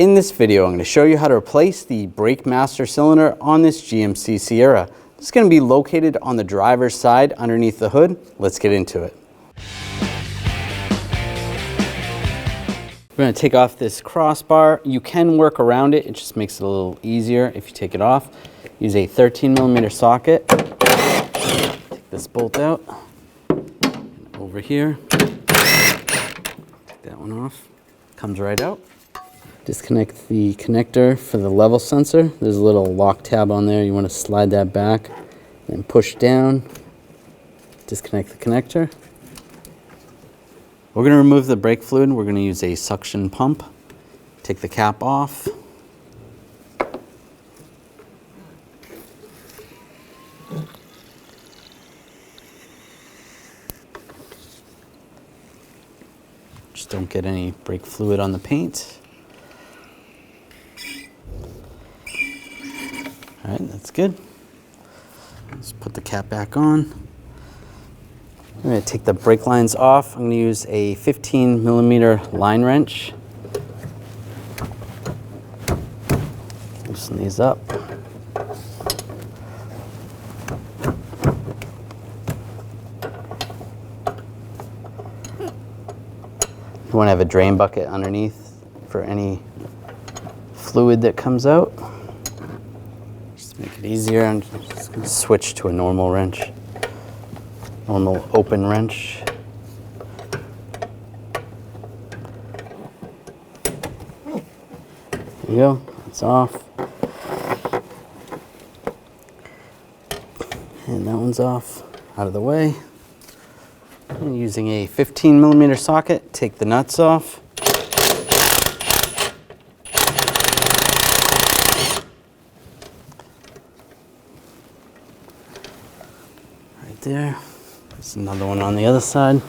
In this video, I'm going to show you how to replace the brake master cylinder on this GMC Sierra. It's going to be located on the driver's side underneath the hood. Let's get into it. We're going to take off this crossbar. You can work around it. It just makes it a little easier if you take it off. Use a 13mm socket. Take this bolt out. Over here. Take that one off. Comes right out. Disconnect the connector for the level sensor. There's a little lock tab on there. You want to slide that back and push down. Disconnect the connector. We're going to remove the brake fluid. We're going to use a suction pump. Take the cap off. Just don't get any brake fluid on the paint. All right, that's good. Let's put the cap back on. I'm going to take the brake lines off. I'm going to use a 15mm line wrench. Loosen these up. You want to have a drain bucket underneath for any fluid that comes out. Just to make it easier, I'm just going to switch to a normal wrench. Normal open wrench. There you go, it's off. And that one's off, out of the way. I'm using a 15mm socket, take the nuts off. Right there. There's another one on the other side.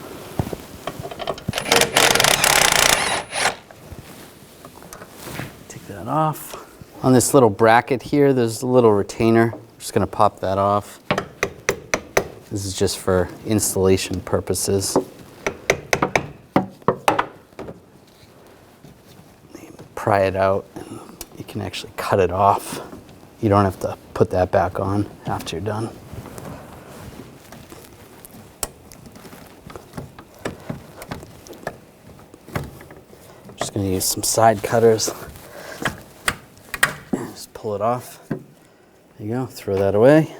Take that off. On this little bracket here, there's a little retainer. I'm just going to pop that off. This is just for installation purposes. You pry it out and you can actually cut it off. You don't have to put that back on after you're done. Just going to use some side cutters. Just pull it off. There you go, throw that away.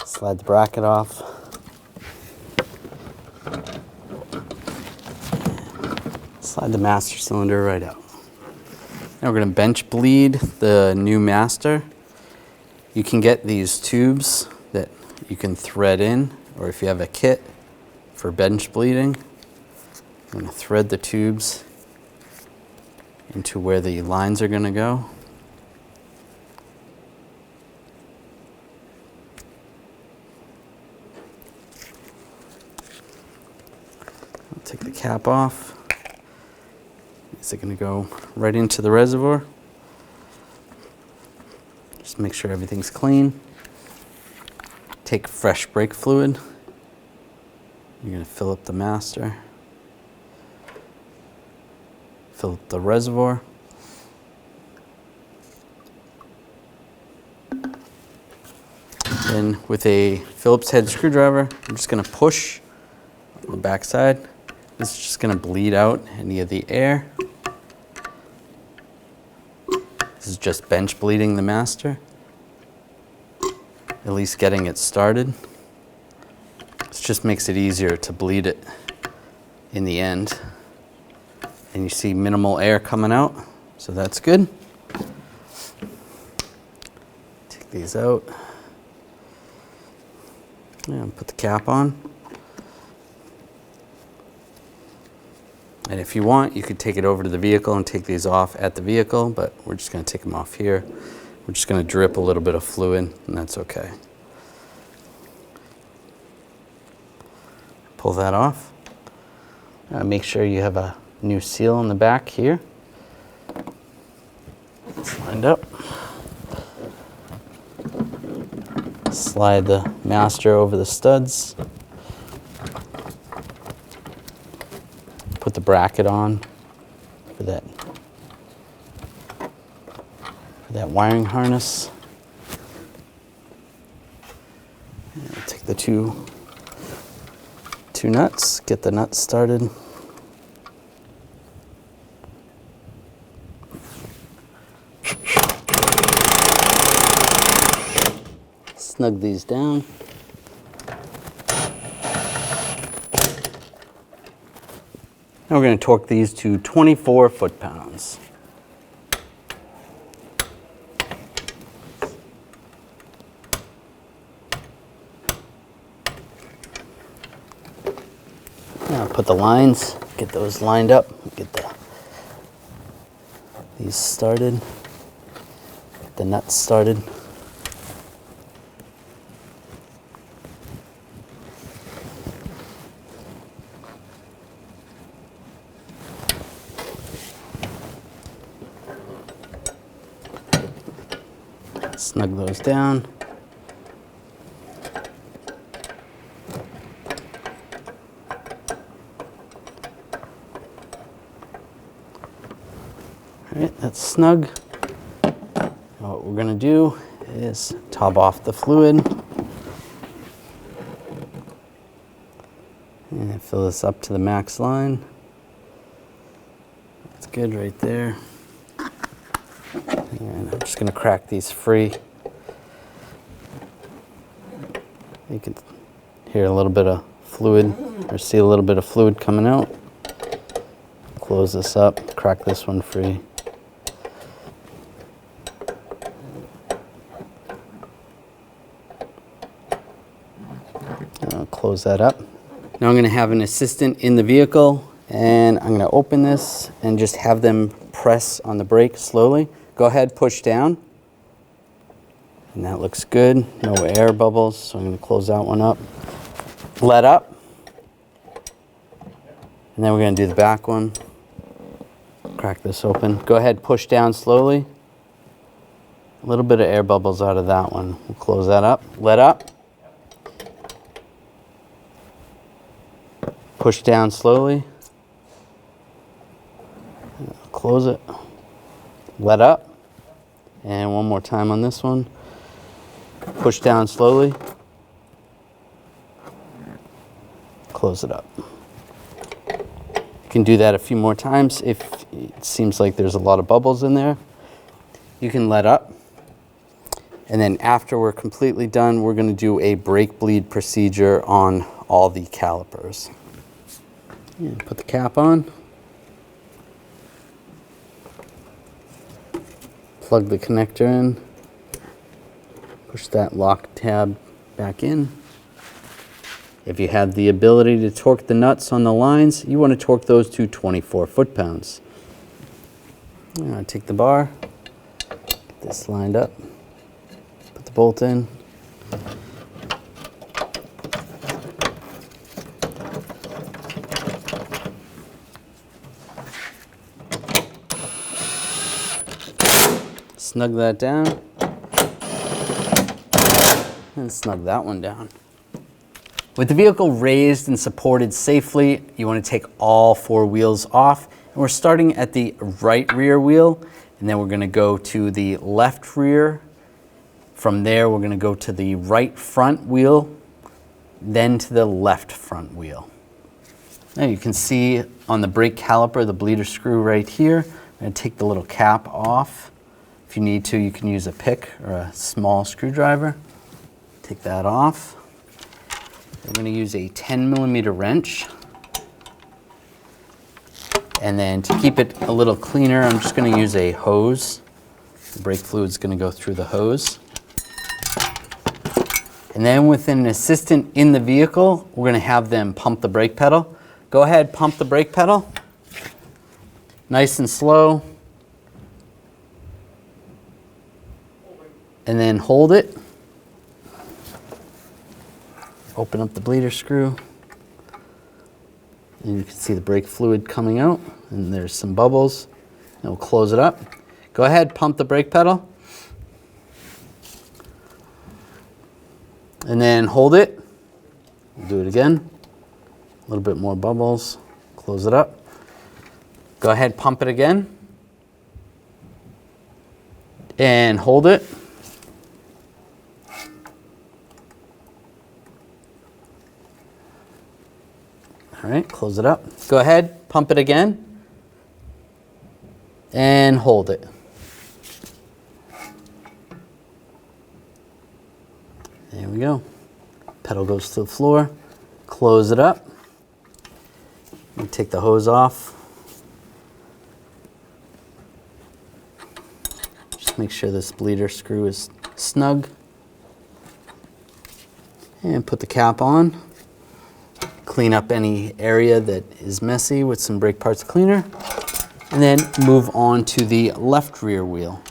Slide the bracket off. Slide the master cylinder right out. Now we're going to bench bleed the new master. You can get these tubes that you can thread in, or if you have a kit for bench bleeding, I'm going to thread the tubes into where the lines are going to go. Take the cap off. Is it going to go right into the reservoir? Just make sure everything's clean. Take fresh brake fluid. You're going to fill up the master. Fill up the reservoir. Then with a Phillips head screwdriver, I'm just going to push on the back side. This is just going to bleed out any of the air. This is just bench bleeding the master. At least getting it started. This just makes it easier to bleed it in the end. And you see minimal air coming out, so that's good. Take these out. And put the cap on. And if you want, you could take it over to the vehicle and take these off at the vehicle, but we're just going to take them off here. We're just going to drip a little bit of fluid, and that's okay. Pull that off. Make sure you have a new seal on the back here. It's lined up. Slide the master over the studs. Put the bracket on for that for that wiring harness. And we'll take the two nuts, get the nuts started. Snug these down. Now we're going to torque these to 24 foot-pounds. Now put the lines, get those lined up, get these started, get the nuts started. Snug those down. All right, that's snug. Now what we're going to do is top off the fluid and fill this up to the max line. That's good right there. And I'm just going to crack these free. You can hear a little bit of fluid, or see a little bit of fluid coming out. Close this up, crack this one free. I'll close that up. Now I'm going to have an assistant in the vehicle, and I'm going to open this and just have them press on the brake slowly. Go ahead, push down. And that looks good. No air bubbles, so I'm going to close that one up. Let up. And then we're going to do the back one. Crack this open. Go ahead, push down slowly. A little bit of air bubbles out of that one. We'll close that up. Let up. Push down slowly. Close it. Let up. And one more time on this one. Push down slowly. Close it up. You can do that a few more times if it seems like there's a lot of bubbles in there. You can let up. And then after we're completely done, we're going to do a brake bleed procedure on all the calipers. And put the cap on. Plug the connector in. Push that lock tab back in. If you have the ability to torque the nuts on the lines, you want to torque those to 24 foot-pounds. Take the bar, get this lined up, put the bolt in. Snug that down. And snug that one down. With the vehicle raised and supported safely, you want to take all four wheels off. And we're starting at the right rear wheel, and then we're going to go to the left rear. From there, we're going to go to the right front wheel, then to the left front wheel. Now you can see on the brake caliper, the bleeder screw right here. I'm going to take the little cap off. If you need to, you can use a pick or a small screwdriver. Take that off. We're going to use a 10mm wrench. And then to keep it a little cleaner, I'm just going to use a hose. The brake fluid is going to go through the hose. And then with an assistant in the vehicle, we're going to have them pump the brake pedal. Go ahead, pump the brake pedal. Nice and slow. And then hold it. Open up the bleeder screw. And you can see the brake fluid coming out. And there's some bubbles. And we'll close it up. Go ahead, pump the brake pedal. And then hold it. We'll do it again. A little bit more bubbles. Close it up. Go ahead, pump it again. and hold it. All right, close it up. Go ahead, pump it again, and hold it. There we go. Pedal goes to the floor. Close it up. And take the hose off. Just make sure this bleeder screw is snug. And put the cap on. Clean up any area that is messy with some brake parts cleaner. And then move on to the left rear wheel.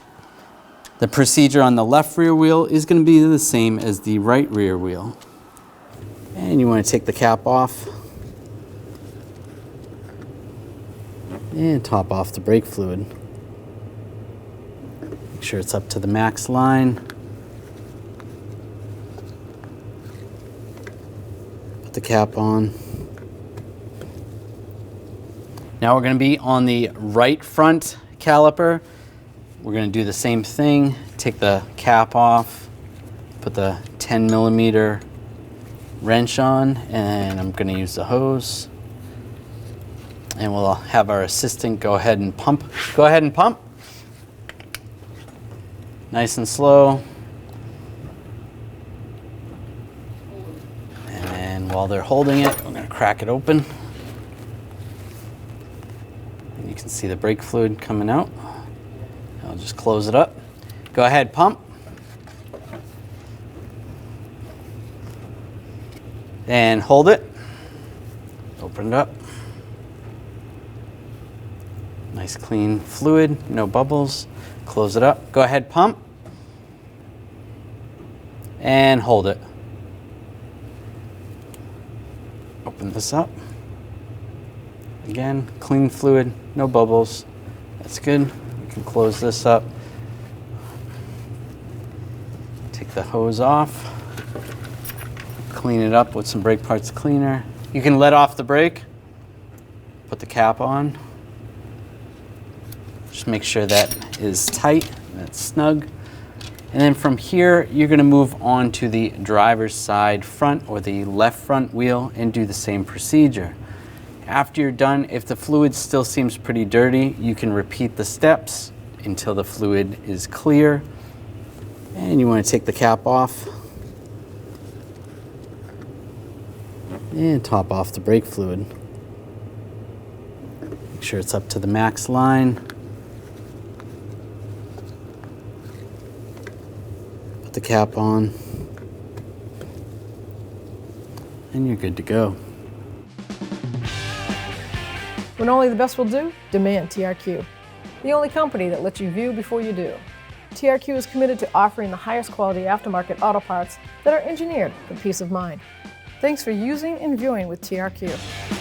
The procedure on the left rear wheel is going to be the same as the right rear wheel. And you want to take the cap off and top off the brake fluid. Make sure it's up to the max line. Put the cap on. Now we're going to be on the right front caliper. We're going to do the same thing. Take the cap off, put the 10 millimeter wrench on, and I'm going to use the hose. And we'll have our assistant go ahead and pump. Go ahead and pump. Nice and slow. And while they're holding it, we're going to crack it open. And you can see the brake fluid coming out. I'll just close it up. Go ahead, pump. And hold it. Open it up. Nice clean fluid, no bubbles. Close it up. Go ahead, pump. And hold it. Open this up. Again, clean fluid, no bubbles. That's good. We can close this up. Take the hose off. Clean it up with some brake parts cleaner. You can let off the brake. Put the cap on. Just make sure that is tight, that's snug. And then from here, you're going to move on to the driver's side front or the left front wheel and do the same procedure. After you're done, if the fluid still seems pretty dirty, you can repeat the steps until the fluid is clear. And you want to take the cap off and top off the brake fluid. Make sure it's up to the max line. Put the cap on, and you're good to go. When only the best will do, demand TRQ. The only company that lets you view before you do. TRQ is committed to offering the highest quality aftermarket auto parts that are engineered for peace of mind. Thanks for using and viewing with TRQ.